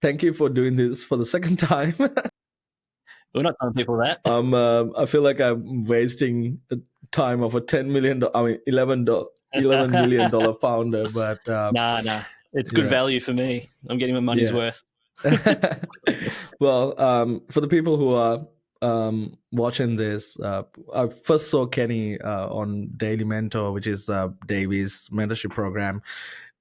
thank you for doing this for the second time. We're not telling people that. I feel like I'm wasting the time of a $10 million, I mean, $11 million founder, but Nah. It's good yeah, value for me. I'm getting my money's yeah. worth. Well, for the people who are watching this, I first saw Kenny on Daily Mentor, which is Davy's mentorship program,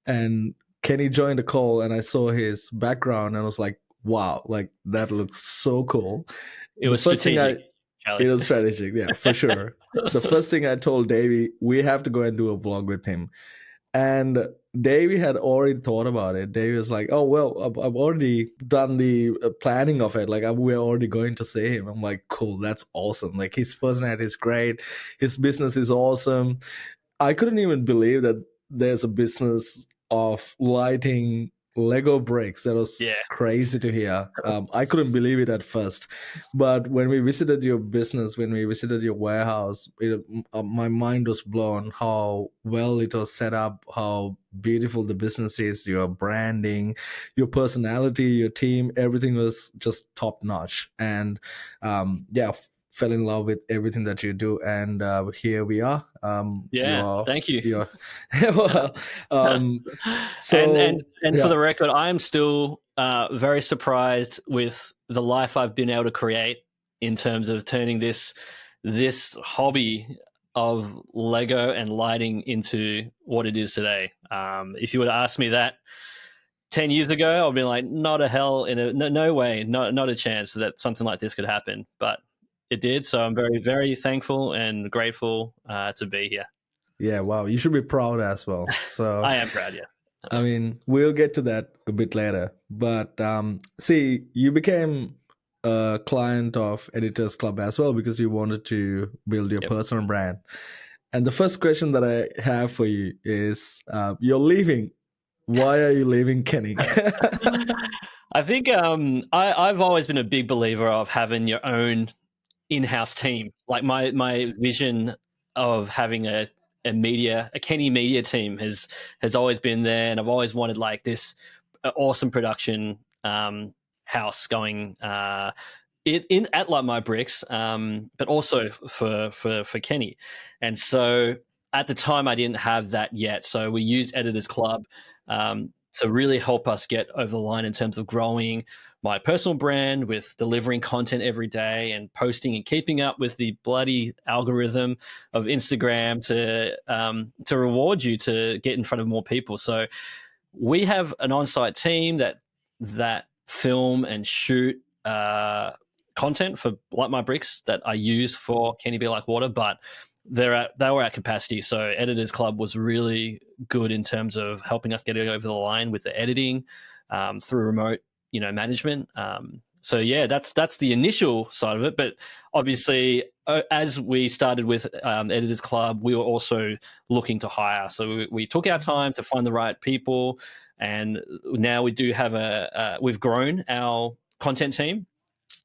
and Kenny joined the call, and I saw his background, and I was like, "Wow, like that looks so cool." It The was first thing strategic, it Charlie. was strategic, yeah, for sure. The first thing I told Davey, we have to go and do a vlog with him. And Davey had already thought about it. Davey was like, "Oh well, I've already done the planning of it. Like we're already going to see him." I'm like, "Cool, that's awesome. Like his personality is great, his business is awesome." I couldn't even believe that there's a business of lighting Lego bricks. That was Yeah. crazy to hear. I couldn't believe it at first, but when we visited your business, when we visited your warehouse, my mind was blown how well it was set up, how beautiful the business is, your branding, your personality, your team, everything was just top notch. And yeah, fell in love with everything that you do, and here we are. Yeah. Thank you. You're well, and so for yeah, the record, I'm still very surprised with the life I've been able to create in terms of turning this hobby of Lego and lighting into what it is today. If you would have asked me that 10 years ago, I'd be like, not a hell in a no way, not a chance that something like this could happen. But it did. So I'm very, very thankful and grateful to be here. yeah, wow, you should be proud as well. So I am proud, yeah. I mean, we'll get to that a bit later. But see, you became a client of Editors Club as well because you wanted to build your Yep. personal brand. And the first question that I have for you is, you're leaving. Why are you leaving, Kenny? I think I've always been a big believer of having your own in-house team. Like my vision of having a Kenny media team has always been there, and I've always wanted like this awesome production house going in at like my bricks, but also for Kenny. And so at the time I didn't have that yet, so we used Editors Club to really help us get over the line in terms of growing my personal brand with delivering content every day and posting and keeping up with the bloody algorithm of Instagram to reward you to get in front of more people. So we have an on-site team that film and shoot content for Like My Bricks that I use for Kenny Be Like Water, but they were at capacity. So Editors Club was really good in terms of helping us get it over the line with the editing through remote, management. So yeah, that's the initial side of it. But obviously, as we started with Editors Club, we were also looking to hire. So we took our time to find the right people, and now we do have we've grown our content team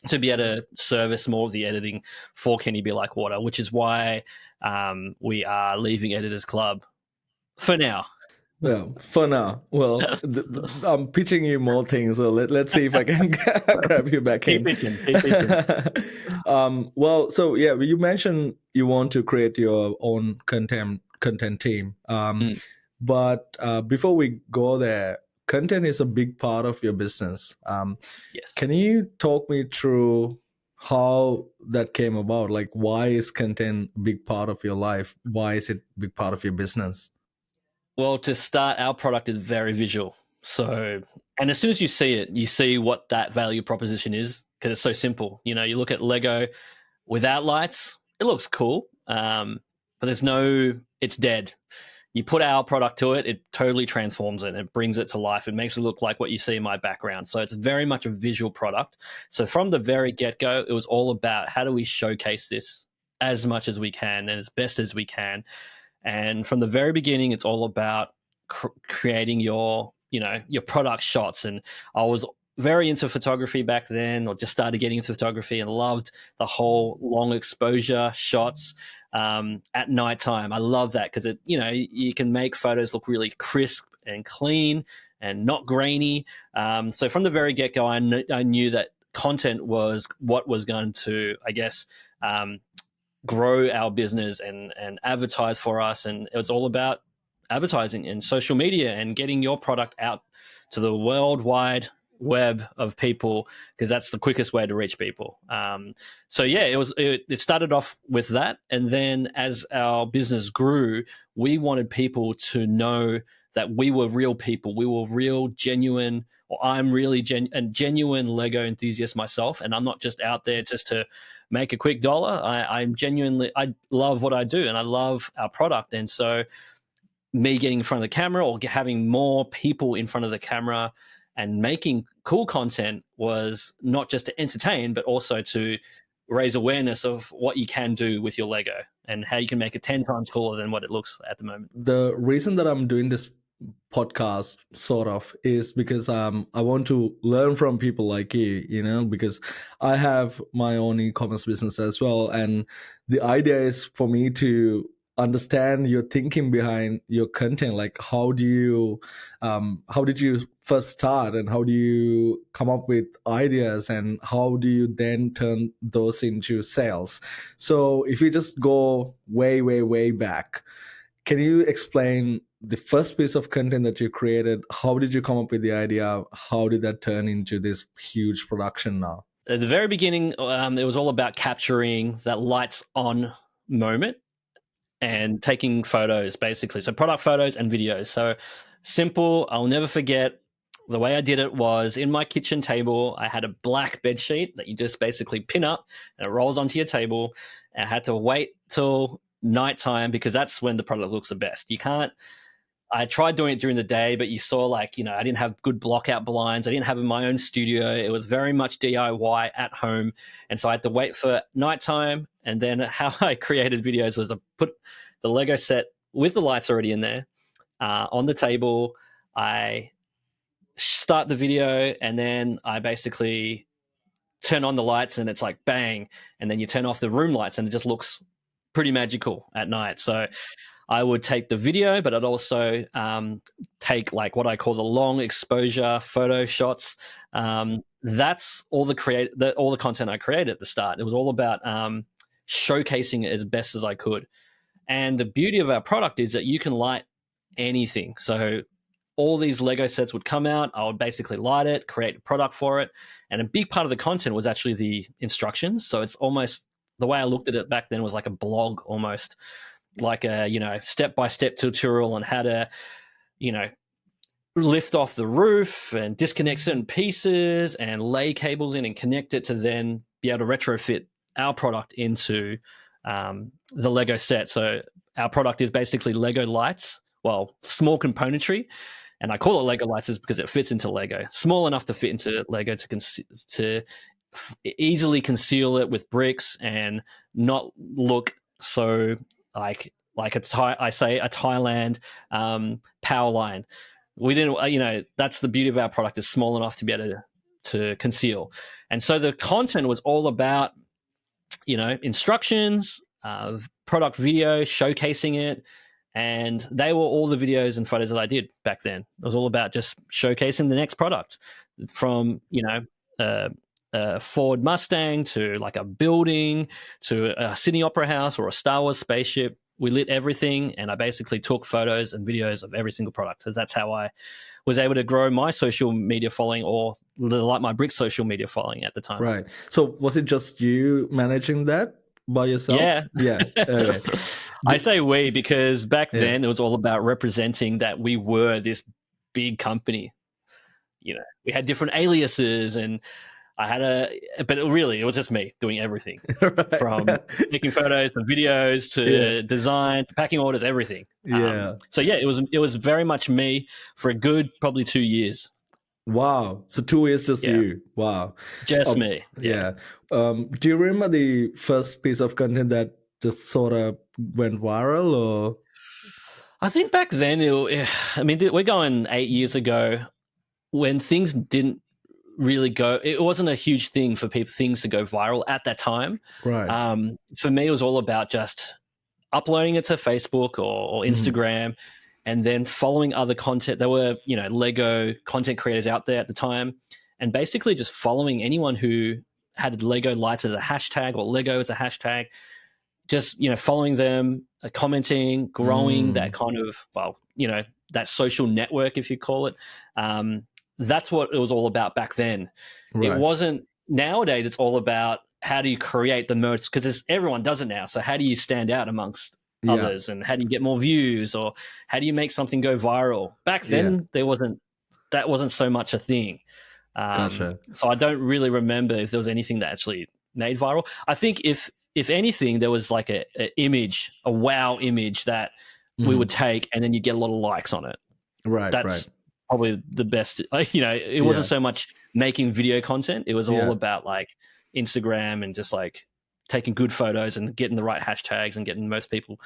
to be able to service more of the editing for Kenny Be Like Water, which is why we are leaving Editors Club for now. Well, for now. Well, I'm pitching you more things, so let's see if I can grab you back Keep in. pitching. Well, so yeah, you mentioned you want to create your own content team. But before we go there, content is a big part of your business. Yes. Can you talk me through how that came about? Like, why is content a big part of your life? Why is it a big part of your business? Well, to start, our product is very visual. So, and as soon as you see it, you see what that value proposition is because it's so simple. You look at Lego without lights, it looks cool, but it's dead. You put our product to it, it totally transforms it. It brings it to life. It makes it look like what you see in my background. So it's very much a visual product. So from the very get-go, it was all about how do we showcase this as much as we can and as best as we can. And from the very beginning, it's all about creating your product shots. And I was very into photography back then, or just started getting into photography and loved the whole long exposure shots at nighttime. I love that because you can make photos look really crisp and clean, and not grainy. So from the very get-go, I knew that content was what was going to, I guess, grow our business and advertise for us. And it was all about advertising and social media and getting your product out to the worldwide web of people, because that's the quickest way to reach people. So yeah, it started off with that, and then as our business grew, we wanted people to know that we were real people. We were real, genuine, or I'm really a genuine Lego enthusiast myself, and I'm not just out there just to make a quick dollar. I'm genuinely, I love what I do, and I love our product. And so me getting in front of the camera, or having more people in front of the camera and making cool content, was not just to entertain, but also to raise awareness of what you can do with your Lego and how you can make it 10 times cooler than what it looks at the moment. The reason that I'm doing this podcast sort of is because I want to learn from people like you, because I have my own e-commerce business as well, and the idea is for me to understand your thinking behind your content. Like, how did you first start, and how do you come up with ideas, and how do you then turn those into sales? So if we just go way back, can you explain the first piece of content that you created? How did you come up with the idea? How did that turn into this huge production now? At the very beginning, it was all about capturing that lights on moment and taking photos, basically. So product photos and videos. So simple. I'll never forget. The way I did it was, in my kitchen table, I had a black bed sheet that you just basically pin up and it rolls onto your table. And I had to wait till nighttime, because that's when the product looks the best. You can't, I tried doing it during the day, but you saw, like, I didn't have good blockout blinds. I didn't have my own studio. It was very much DIY at home. And so I had to wait for nighttime. And then how I created videos was I put the Lego set with the lights already in there on the table. I start the video, and then I basically turn on the lights, and it's like bang. And then you turn off the room lights, and it just looks pretty magical at night. So I would take the video, but I'd also take, like, what I call the long exposure photo shots. That's all the content I created at the start. It was all about showcasing it as best as I could. And the beauty of our product is that you can light anything. So all these Lego sets would come out. I would basically light it, create a product for it. And a big part of the content was actually the instructions. So it's almost, the way I looked at it back then was like a blog, almost like a, step-by-step tutorial on how to, lift off the roof and disconnect certain pieces and lay cables in and connect it to then be able to retrofit our product into the Lego set. So our product is basically Lego lights, well, small componentry. And I call it Lego lights is because it fits into Lego, small enough to fit into Lego to easily conceal it with bricks and not look so like a Thailand power line. We didn't, that's the beauty of our product, is small enough to be able to conceal. And so the content was all about, instructions, product video, showcasing it. And they were all the videos and photos that I did back then. It was all about just showcasing the next product, from, a Ford Mustang to like a building to a Sydney Opera House or a Star Wars spaceship. We lit everything, and I basically took photos and videos of every single product. So that's how I was able to grow my social media following, or like my brick social media following at the time. Right. So was it just you managing that by yourself? Yeah. Yeah. Okay. I say we because back then it was all about representing that we were this big company. We had different aliases, and I had but it was just me doing everything, right, from taking photos to videos to design to packing orders, everything. Yeah. So yeah, it was very much me for a good probably 2 years. Wow. So 2 years just you. Wow. Just me. Yeah. Do you remember the first piece of content that just sort of went viral, or? I think back then, we're going 8 years ago, when things didn't really go. It wasn't a huge thing for things to go viral at that time. Right. For me, it was all about just uploading it to Facebook or Instagram, and then following other content. There were, Lego content creators out there at the time, and basically just following anyone who had Lego lights as a hashtag or Lego as a hashtag, just, following them, commenting, growing that Mm, kind of, that social network, if you call it. That's what it was all about back then. It right. wasn't, nowadays it's all about how do you create the most, because everyone does it now. So how do you stand out amongst Yeah. others, and how do you get more views, or how do you make something go viral? Back Yeah. then that wasn't so much a thing. Gotcha. So I don't really remember if there was anything that actually made viral. I think if anything, there was like a image, a wow image that we would Hmm. take, and then you get a lot of likes on it. Right. Right. That's probably the best. It wasn't Yeah. so much making video content. It was all Yeah. about like Instagram and just like taking good photos and getting the right hashtags and getting most people,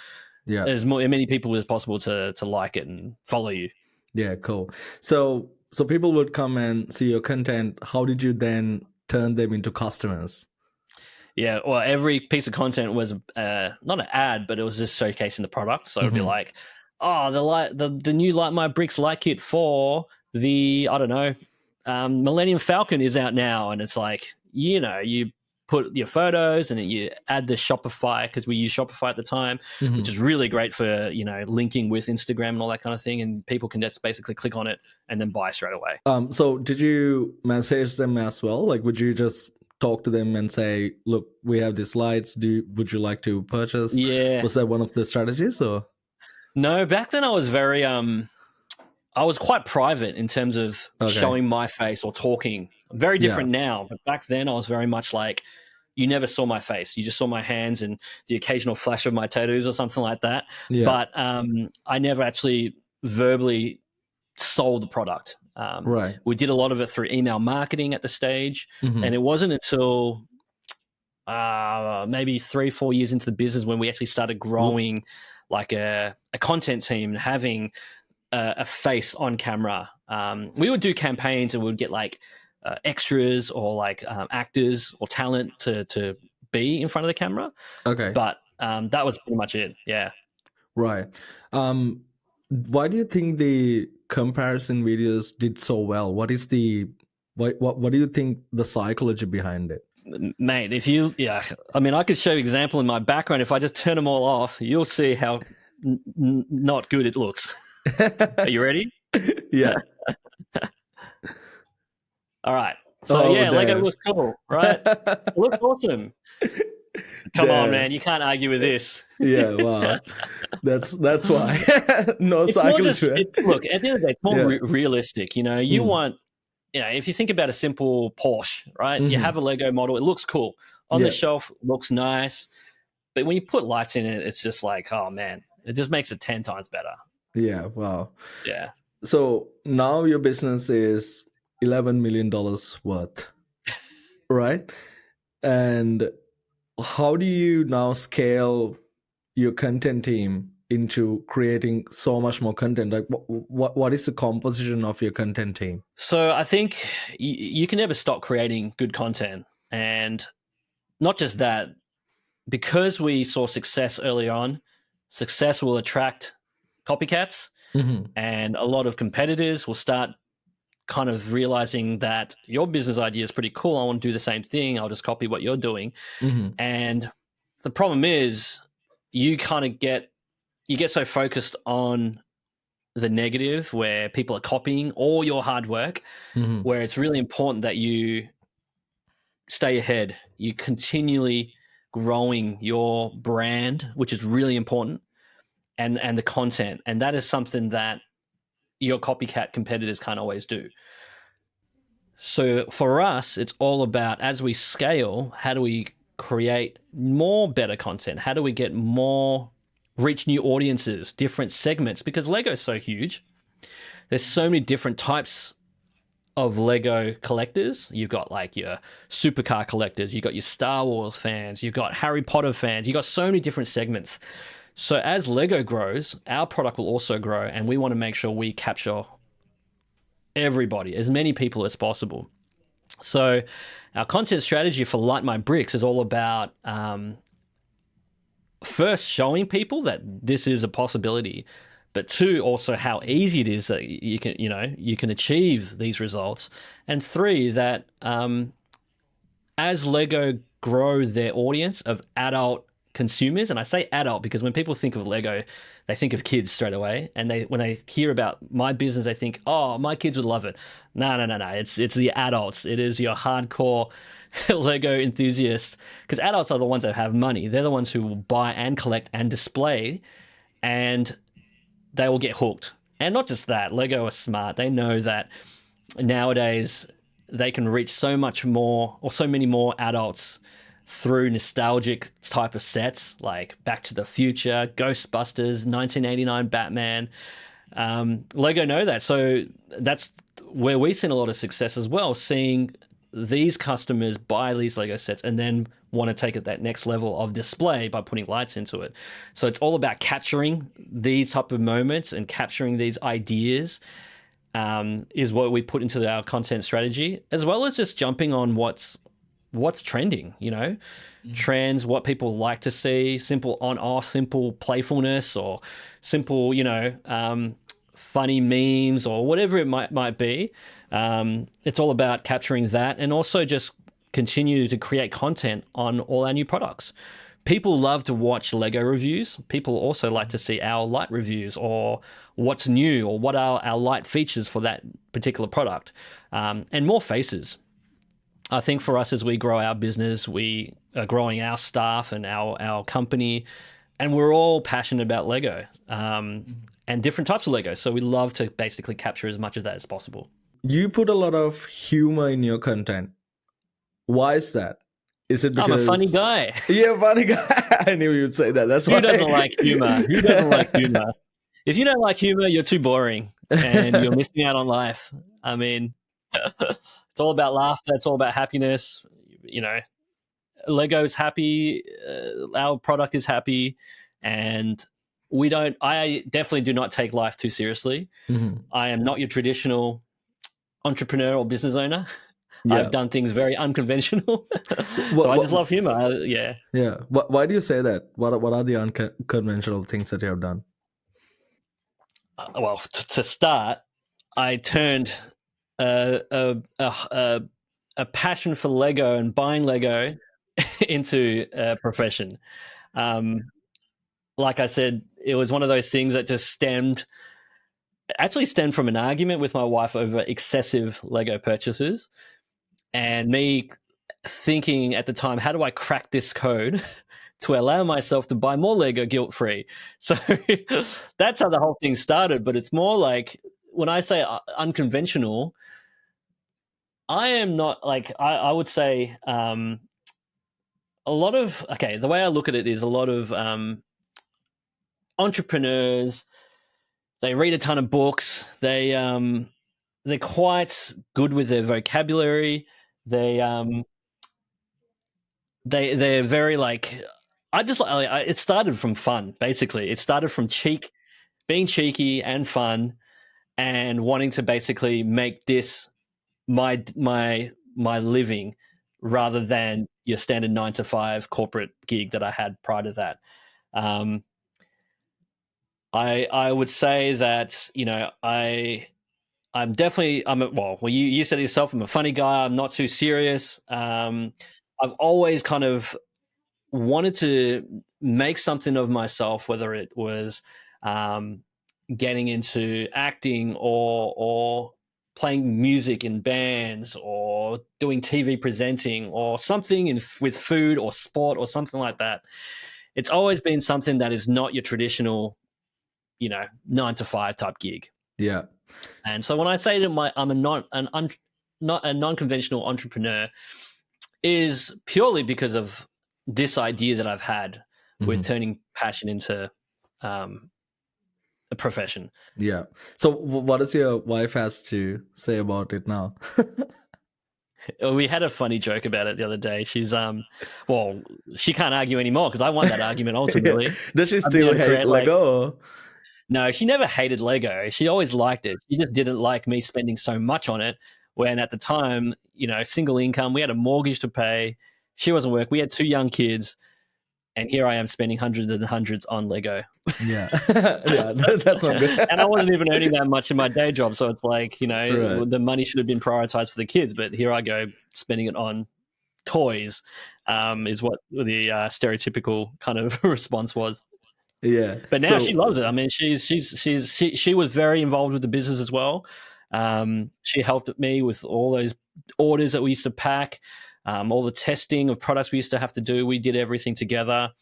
Yeah. as many people as possible to like it and follow you. Yeah. Cool. So people would come and see your content. How did you then turn them into customers? Yeah, well, every piece of content was not an ad, but it was just showcasing the product. So it'd be Hmm. like, oh, the new Light My Bricks light kit for the, I don't know, Millennium Falcon is out now, and it's like, you put your photos and then you add the Shopify, because we use Shopify at the time, which Hmm. is really great for linking with Instagram and all that kind of thing, and people can just basically click on it and then buy straight away. So did you message them as well? Like, would you just talk to them and say, "Look, we have these lights. Would you like to purchase?" Yeah. Was that one of the strategies, or? No, back then I was very I was quite private in terms of Okay. showing my face or talking. Very Yeah. different now, but back then I was very much like, you never saw my face. You just saw my hands and the occasional flash of my tattoos or something like that. Yeah. But I never actually verbally sold the product. Right. We did a lot of it through email marketing at the stage, and Hmm. it wasn't until maybe 3-4 years into the business when we actually started growing like a content team, having a face on camera. We would do campaigns and we would get like extras or like actors or talent to be in front of the camera. Okay. But that was pretty much it. Yeah. Right. Um, why do you think the comparison videos did so well? What do you think the psychology behind it? Mate, yeah, I mean, I could show you example in my background. If I just turn them all off, you'll see how not good it looks. Are you ready? Yeah. All right. So Oh yeah, Lego damn. looks cool, right? It looks awesome. Come on, Damn. man, you can't argue with this. Yeah, wow. That's why. No It's more psychology. just, Right? look, at the end of the day, it's more Yeah. realistic. You Mm. want, if you think about a simple Porsche, right? You Hmm. have a Lego model, it looks cool on the Yeah. shelf, looks nice, but when you put lights in it, it's just like, oh man, it just makes it 10 times better. Yeah. Wow. Yeah. So now your business is $11 million worth, right? And how do you now scale your content team into creating so much more content? Like, what is the composition of your content team? So I think you can never stop creating good content. And not just that, because we saw success early on, success will attract copycats, Hmm. and a lot of competitors will start kind of realizing that your business idea is pretty cool. I want to do the same thing. I'll just copy what you're doing. Hmm. And the problem is you kind of get so focused on the negative where people are copying all your hard work, Hmm. where it's really important that you stay ahead. You continually growing your brand, which is really important, and the content. And that is something that your copycat competitors can't always do. So for us, it's all about, as we scale, how do we create more better content? How do we get more, reach new audiences, different segments? Because Lego's so huge. There's so many different types of Lego collectors. You've got like your supercar collectors, you've got your Star Wars fans, you've got Harry Potter fans, you've got so many different segments. So as Lego grows, our product will also grow, and we want to make sure we capture everybody, as many people as possible. So our content strategy for Light My Bricks is all about first showing people that this is a possibility, but two, also how easy it is that you can achieve these results, and three, that as Lego grow their audience of adult consumers, and I say adult because when people think of Lego, they think of kids straight away, and when they hear about my business, they think, "Oh, my kids would love it." No, no, no, no. It's the adults. It is your hardcore Lego enthusiasts, because adults are the ones that have money. They're the ones who will buy and collect and display, and they will get hooked. And not just that, Lego are smart. They know that nowadays they can reach so much more, or so many more adults through nostalgic type of sets like Back to the Future, Ghostbusters, 1989 Batman. Lego know that. So that's where we've seen a lot of success as well, seeing these customers buy these Lego sets and then want to take it that next level of display by putting lights into it. So it's all about capturing these type of moments and capturing these ideas, is what we put into our content strategy, as well as just jumping on what's trending, trends, what people like to see, simple on off, simple playfulness, or simple, funny memes, or whatever it might be. It's all about capturing that, and also just continue to create content on all our new products. People love to watch Lego reviews. People also like to see our light reviews, or what's new, or what are our light features for that particular product, and more faces. I think for us, as we grow our business, we are growing our staff and our company, and we're all passionate about Lego, and different types of Lego. So we love to basically capture as much of that as possible. You put a lot of humor in your content. Why is that? Is it because I'm a funny guy. Yeah, funny guy. I knew you'd say that. That's why. Who doesn't like humor? Who doesn't like humor? If you don't like humor, you're too boring and you're missing out on life. I mean, it's all about laughter. It's all about happiness. Lego's happy. Our product is happy, and I definitely do not take life too seriously. Mhm. I am not your traditional entrepreneur or business owner. Yeah. I've done things very unconventional. So I just love humor. Yeah. Yeah. Why do you say that? What are the unconventional things that you have done? Well, to start, I turned a passion for Lego and buying Lego into a profession. Like I said, it was one of those things that just stemmed from an argument with my wife over excessive Lego purchases, and me thinking at the time, how do I crack this code to allow myself to buy more Lego guilt-free? So that's how the whole thing started. But it's more like, when I say unconventional, I am not like, I would say a lot of, the way I look at it is, a lot of entrepreneurs, they read a ton of books. They're quite good with their vocabulary. They're very like, it started from fun, basically. It started from being cheeky and fun, and wanting to basically make this my living, rather than your standard 9-to-5 corporate gig that I had prior to that. I would say that, I'm definitely, you said it yourself, I'm a funny guy. I'm not too serious. I've always kind of wanted to make something of myself, whether it was getting into acting, or playing music in bands, or doing TV presenting, or something with food or sport or something like that. It's always been something that is not your traditional, 9-to-5 type gig. Yeah. And so when I say that I'm a non-conventional entrepreneur, is purely because of this idea that I've had with turning passion into a profession. Yeah. So what does your wife has to say about it now? We had a funny joke about it the other day. She's she can't argue anymore, because I won that argument ultimately. Yeah. Does she still hate Lego? No, she never hated Lego. She always liked it. She just didn't like me spending so much on it, when at the time, single income, we had a mortgage to pay. She wasn't working. We had 2 young kids. and here I am spending hundreds and hundreds on Lego. Yeah. Yeah, that's not good. And I wasn't even earning that much in my day job, so it's like, Right. the money should have been prioritized for the kids, but here I go spending it on toys. Is what the stereotypical kind of response was. Yeah. But now she So loves it. I mean, she was very involved with the business as well. She helped me with all those orders that we used to pack, all the testing of products we used to have to do. We did everything together.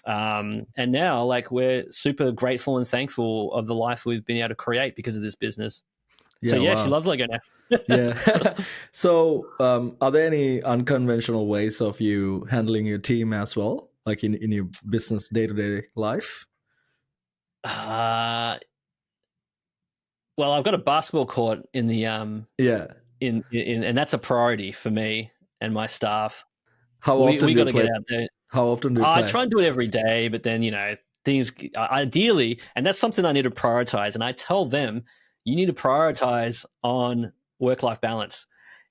And now, like, we're super grateful and thankful of the life we've been able to create because of this business. So yeah, yeah, she wow. loves Lego now. Yeah. So are there any unconventional ways of you handling your team as well, like in your business day-to-day life? uh, well, I've got a basketball court in the Yeah. in and that's a priority for me and my staff. How often We do got you to play? get out there. How often do you I play? try and do it every day, but then things ideally, and that's something I need to prioritize. And I tell them, you need to prioritize on work-life balance.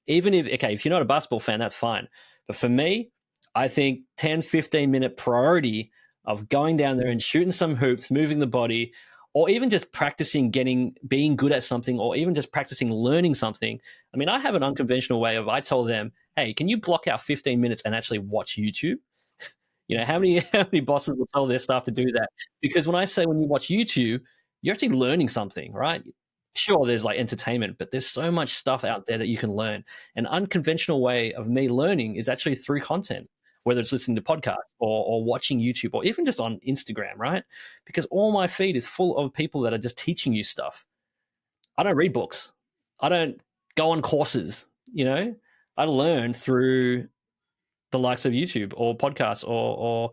Even if you're not a basketball fan, that's fine. But for me, I think 10, 15-minute priority of going down there and shooting some hoops, moving the body, or even just practicing being good at something, or even just practicing learning something. I mean, I have an unconventional way of, I tell them, hey, can you block out 15 minutes and actually watch YouTube? How many how many bosses will tell their staff to do that? Because when I say, when you watch YouTube, you're actually learning something, right? Sure, there's like entertainment, but there's so much stuff out there that you can learn. An unconventional way of me learning is actually through content, whether it's listening to podcasts or watching YouTube or even just on Instagram, right? Because all my feed is full of people that are just teaching you stuff. I don't read books. I don't go on courses, I learn through the likes of YouTube or podcasts or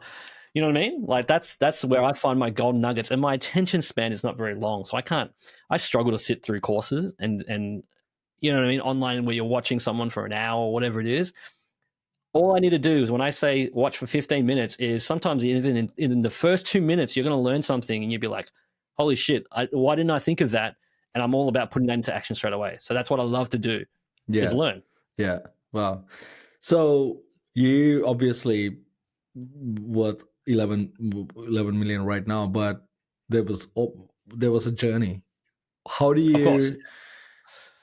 you know what I mean? Like, that's where I find my golden nuggets, and my attention span is not very long, so I struggle to sit through courses and you know what I mean, online, where you're watching someone for an hour or whatever it is. All I need to do is, when I say watch for 15 minutes, is sometimes even in the first 2 minutes, you're going to learn something and you'll be like, holy shit, why didn't I think of that? And I'm all about putting that into action straight away. So that's what I love to do, is Yeah. learn. Yeah. Wow. So you obviously worth 11 million right now, but there was a journey. How do Of course. you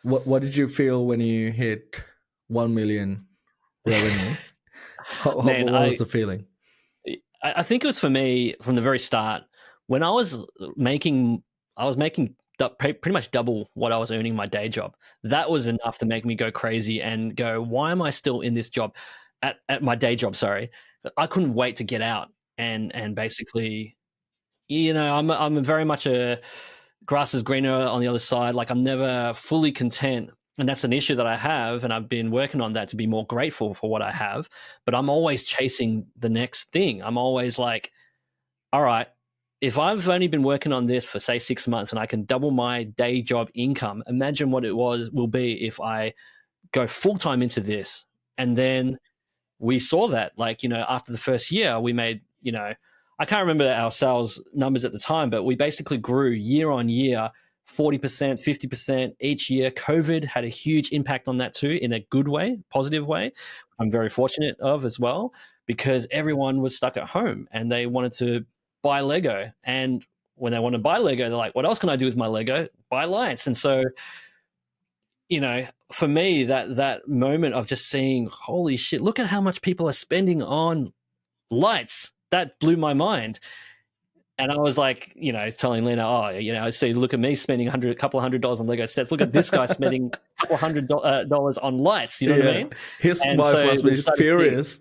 what did you feel when you hit 1 million revenue? Man, What was the feeling? I think it was, for me, from the very start, when making I was making pretty much double what I was earning in my day job. That was enough to make me go crazy and go, why am I still in this job, at my day job? Sorry, I couldn't wait to get out and basically, I'm very much a grass is greener on the other side. Like, I'm never fully content. And that's an issue that I have. And I've been working on that, to be more grateful for what I have. But I'm always chasing the next thing. I'm always like, all right, if I've only been working on this for, say, 6 months, and I can double my day job income, imagine what it will be if I go full time into this. And then we saw that, like, after the first year, we made, I can't remember our sales numbers at the time, but we basically grew year on year, 40%, 50% each year. COVID had a huge impact on that too, in a good way, positive way. I'm very fortunate of as well, because everyone was stuck at home and they wanted to buy Lego. And when they want to buy Lego, they're like, what else can I do with my Lego? Buy lights. And so, for me, that moment of just seeing, holy shit, look at how much people are spending on lights, that blew my mind. And I was like, telling Lena, see, look at me spending a couple $100 on Lego sets. Look at this guy spending a couple $100 on lights. You know what I Yeah. mean? His And wife so must we be started seeing, furious.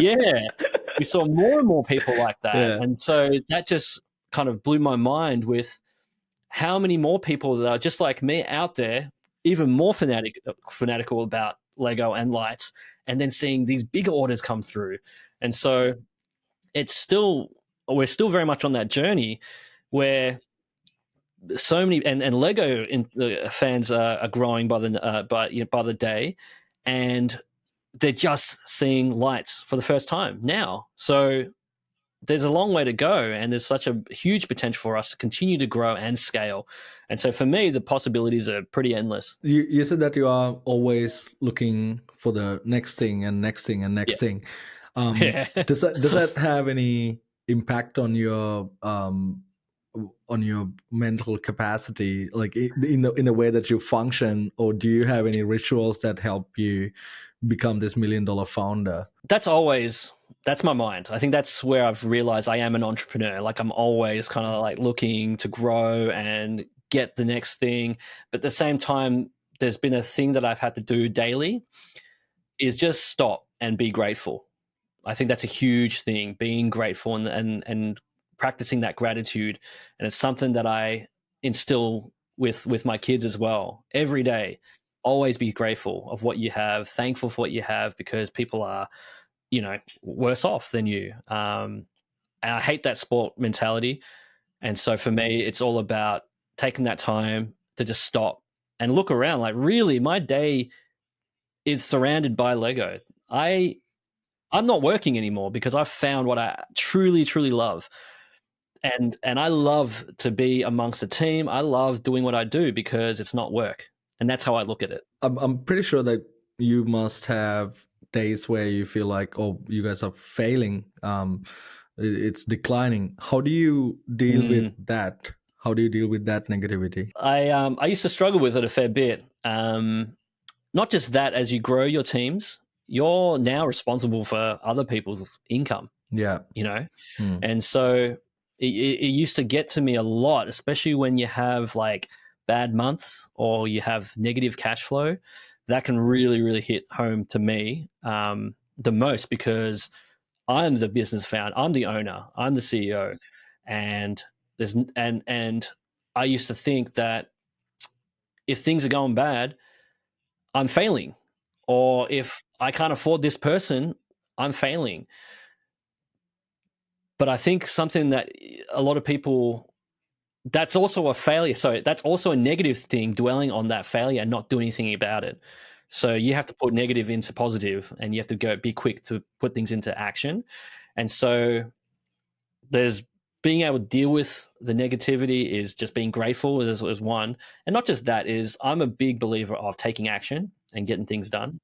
yeah, we saw more and more people like that. Yeah. And so that just kind of blew my mind, with how many more people that are just like me out there, even more fanatical about Lego and lights, and then seeing these bigger orders come through. And so we're still very much on that journey, where so many, and Lego fans are growing by the day, and they're just seeing lights for the first time now. So there's a long way to go, and there's such a huge potential for us to continue to grow and scale. And so for me, the possibilities are pretty endless. You said that you are always looking for the next thing and next thing and Yeah. next thing. Um, Yeah. does that have any impact on your mental capacity, like in the way that you function, or do you have any rituals that help you become this $1 million founder? That's my mind. I think that's where I've realized I am an entrepreneur. Like I'm always kind of like looking to grow and get the next thing. But at the same time, there's been a thing that I've had to do daily is just stop and be grateful. I think that's a huge thing, being grateful and practicing that gratitude. And it's something that I instill with my kids as well every day. Always be grateful of what you have, thankful for what you have, because people are, worse off than you. And I hate that sport mentality. And so for me, it's all about taking that time to just stop and look around. Like, really, my day is surrounded by Lego. I I'm not working anymore because I've found what I truly, truly love. And I love to be amongst a team. I love doing what I do because it's not work. And that's how I look at it. I'm pretty sure that you must have days where you feel like, oh, you guys are failing. It's declining. How do you deal with Mm. that? How do you deal with that negativity? I used to struggle with it a fair bit. Not just that, as you grow your teams, you're now responsible for other people's income, Yeah. you know? Hmm. And so it used to get to me a lot, especially when you have like bad months or you have negative cash flow. That can really, really hit home to me the most because I'm the business founder, I'm the owner, I'm the CEO, and and I used to think that if things are going bad, I'm failing, or if I can't afford this person, I'm failing. But I think something that a lot of people, that's also a failure. So that's also a negative thing, dwelling on that failure and not doing anything about it. So you have to put negative into positive, and you have to be quick to put things into action. And so there's being able to deal with the negativity is just being grateful is one. And not just that, is I'm a big believer of taking action and getting things done.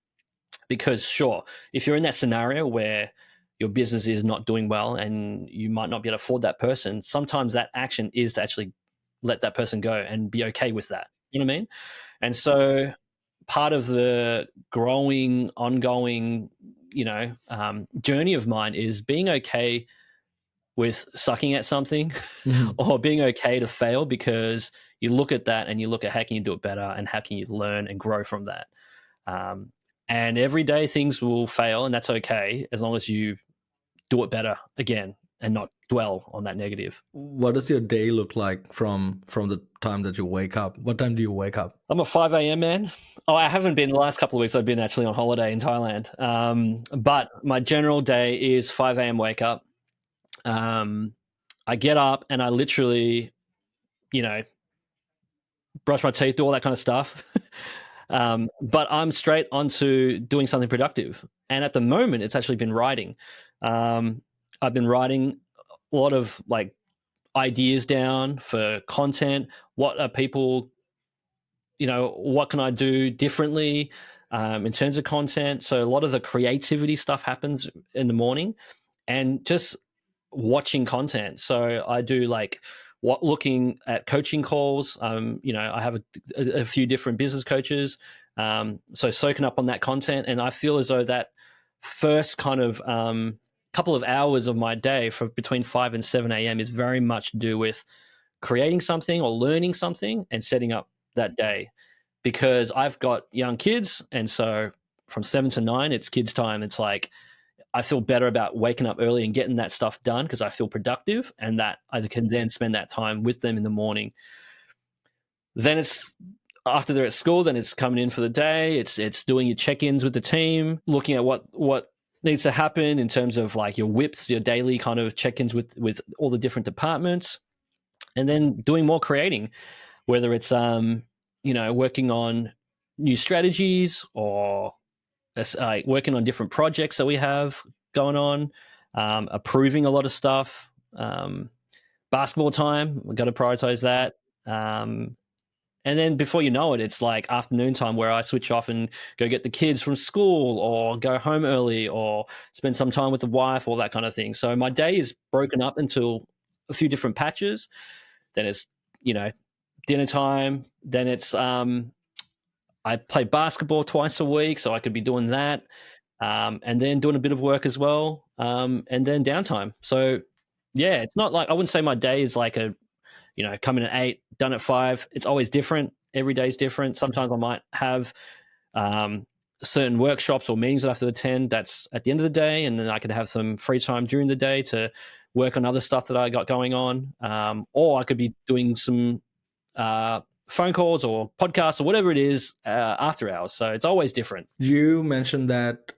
Because sure, if you're in that scenario where your business is not doing well and you might not be able to afford that person, sometimes that action is to actually let that person go and be okay with that. You know what I mean? And so part of the growing, ongoing, journey of mine is being okay with sucking at something Mhm. or being okay to fail, because you look at that and you look at how can you do it better and how can you learn and grow from that. Um, and every day things will fail, and that's okay as long as you do it better again and not dwell on that negative. What does your day look like from the time that you wake up? What time do you wake up? I'm a 5 a.m. man. Oh, I haven't been the last couple of weeks. I've been actually on holiday in Thailand. But my general day is 5 a.m. wake up. Um, I get up and I literally, you know, brush my teeth, do all that kind of stuff. But I'm straight onto doing something productive. And at the moment, it's actually been writing. I've been writing a lot of like ideas down for content. What are people, what can I do differently in terms of content? So a lot of the creativity stuff happens in the morning, and just watching content. So I do like looking at coaching calls. I have a few different business coaches. So soaking up on that content, and I feel as though that first kind of couple of hours of my day, for between 5 and 7 a.m., is very much to do with creating something or learning something and setting up that day. Because I've got young kids, and so from 7 to 9, it's kids' time. It's like I feel better about waking up early and getting that stuff done because I feel productive, and that I can then spend that time with them in the morning. Then it's after they're at school, then it's coming in for the day. It's doing your check-ins with the team, looking at what needs to happen in terms of like your whips, your daily kind of check-ins with all the different departments, and then doing more creating, whether it's working on new strategies or working on different projects that we have going on, approving a lot of stuff. Basketball time, we've got to prioritize that. Um, And then before you know it, it's like afternoon time where I switch off and go get the kids from school or go home early or spend some time with the wife, all that kind of thing. So my day is broken up into a few different patches. Then it's, dinner time. Then it's, I play basketball twice a week, so I could be doing that. And then doing a bit of work as well. And then downtime. So yeah, it's not like, I wouldn't say my day is like come in at 8, done at 5. It's always different. Every day is different. Sometimes I might have certain workshops or meetings that I have to attend. That's at the end of the day, and then I could have some free time during the day to work on other stuff that I got going on. Or I could be doing some phone calls or podcasts or whatever it is after hours. So it's always different. You mentioned that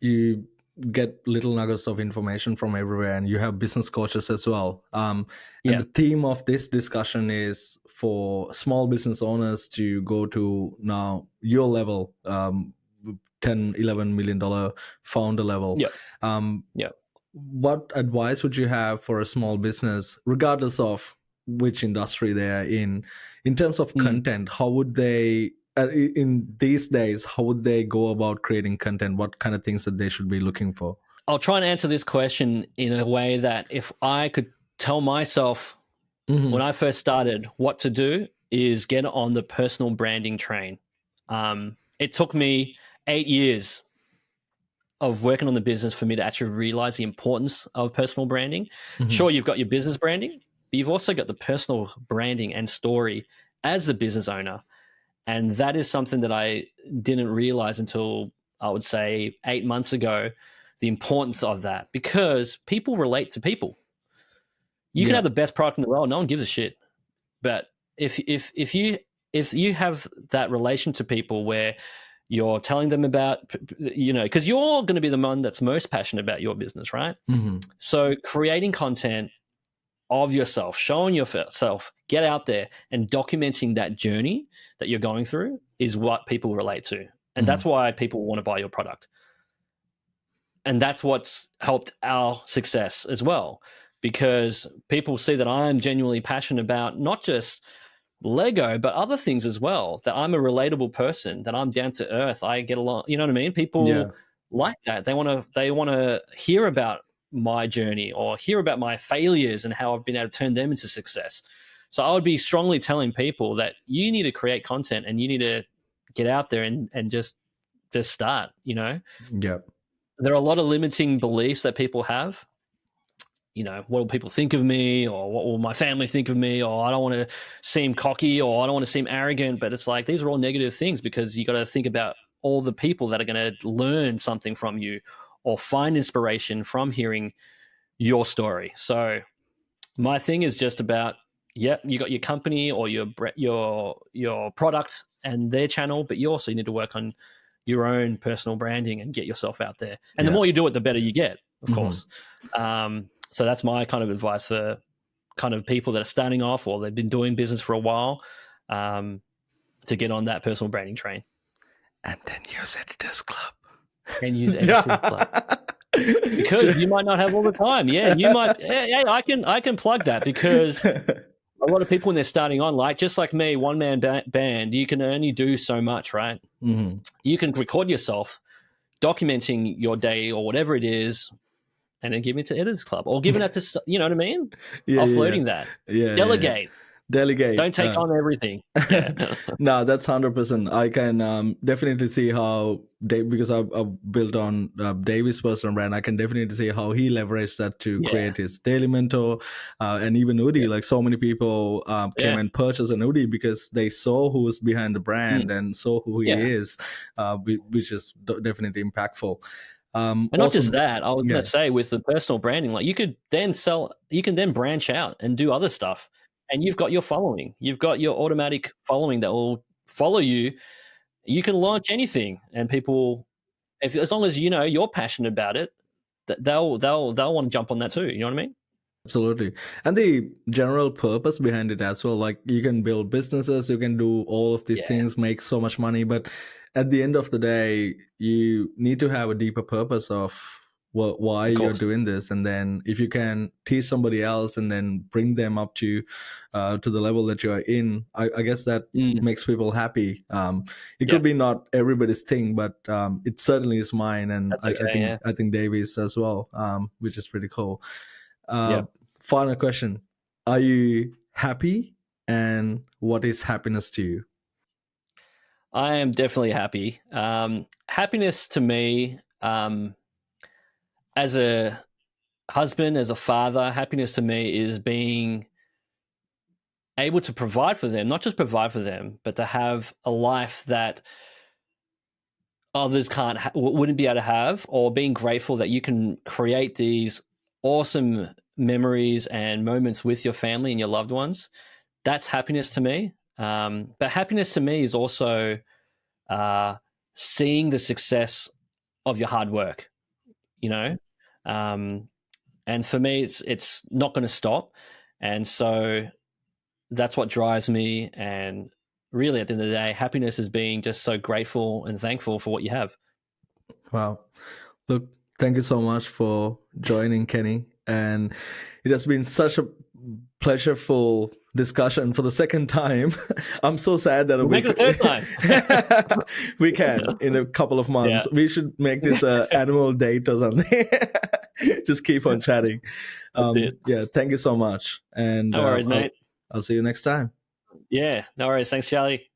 you get little nuggets of information from everywhere, and you have business coaches as well. And the theme of this discussion is for small business owners to go to now your level, 10, $11 million founder level. What advice would you have for a small business, regardless of which industry they are in terms of content? How would they, in these days, how would they go about creating content? What kind of things that they should be looking for? I'll try and answer this question in a way that if I could tell myself when I first started what to do, is get on the personal branding train. It took me 8 years of working on the business for me to actually realize the importance of personal branding. Sure, you've got your business branding, but you've also got the personal branding and story as the business owner. And that is something that I didn't realize until, I would say, 8 months ago, the importance of that, because people relate to people. You can have the best product in the world, no one gives a shit. But if you have that relation to people where you're telling them about, because you're going to be the one that's most passionate about your business, right? So creating content of yourself, showing yourself, get out there and documenting that journey that you're going through is what people relate to. And that's why people want to buy your product. And that's what's helped our success as well, because people see that I'm genuinely passionate about not just Lego, but other things as well, that I'm a relatable person, that I'm down to earth. I get along, you know what I mean? People like that. They want to hear about my journey or hear about my failures and how I've been able to turn them into success. So I would be strongly telling people that you need to create content and you need to get out there and just start, There are a lot of limiting beliefs that people have. What will people think of me, or what will my family think of me, or I don't want to seem cocky, or I don't want to seem arrogant. But it's like, these are all negative things, because you got to think about all the people that are going to learn something from you or find inspiration from hearing your story. So my thing is just about, you got your company or your product and their channel, but you also need to work on your own personal branding and get yourself out there. And the more you do it, the better you get, of course. So that's my kind of advice for kind of people that are starting off or they've been doing business for a while, to get on that personal branding train. And then use Editors Club. And use Editors Club. Because you might not have all the time. Yeah, you might. Yeah, I can plug that, because a lot of people when they're starting on, just like me, one-man band, you can only do so much, right? You can record yourself documenting your day or whatever it is, and then give it to Editors Club, or giving that to, you know what I mean? Offloading that. Delegate. Delegate. Don't take on everything. No, that's 100%. I can definitely see how because I've built on David's personal brand. I can definitely see how he leveraged that to create his daily mentor, and even Udi. Like, so many people came and purchased an Udi because they saw who was behind the brand and saw who he is, which is definitely impactful. And not just that, I was going to say, with the personal branding, like, you can then branch out and do other stuff. And you've got your following. You've got your automatic following that will follow you. You can launch anything, and people, as long as you're passionate about it, they'll want to jump on that too. You know what I mean? Absolutely. And the general purpose behind it as well. Like, you can build businesses, you can do all of these things, make so much money, but at the end of the day, you need to have a deeper purpose of why Of you're course. doing this, and then if you can teach somebody else and then bring them up to the level that you're in, I guess that Mm, makes people happy. It could yep. be not everybody's thing, but it certainly is mine, and That's okay. Yeah. I think Davies as well, which is pretty cool. uh, Yep. Final question: are you happy, and what is happiness to you? I am definitely happy. Happiness to me, as a husband, as a father, happiness to me is being able to provide for them, not just provide for them, but to have a life that others wouldn't be able to have, or being grateful that you can create these awesome memories and moments with your family and your loved ones. That's happiness to me. But happiness to me is also uh, seeing the success of your hard work. You know, um, and for me, it's not going to stop, and so that's what drives me. And really, at the end of the day, happiness is being just so grateful and thankful for what you have. Wow. Look, thank you so much for joining, Kenny. And it has been such a pleasureful discussion for the second time. I'm so sad that We'll make it a third time. we can in a couple of Yeah, months. We should make this a annual date or something. Just keep on chatting. that's it. Yeah, thank you so much. And No worries, mate. I'll see you next time. Yeah, no worries. Thanks, Charlie.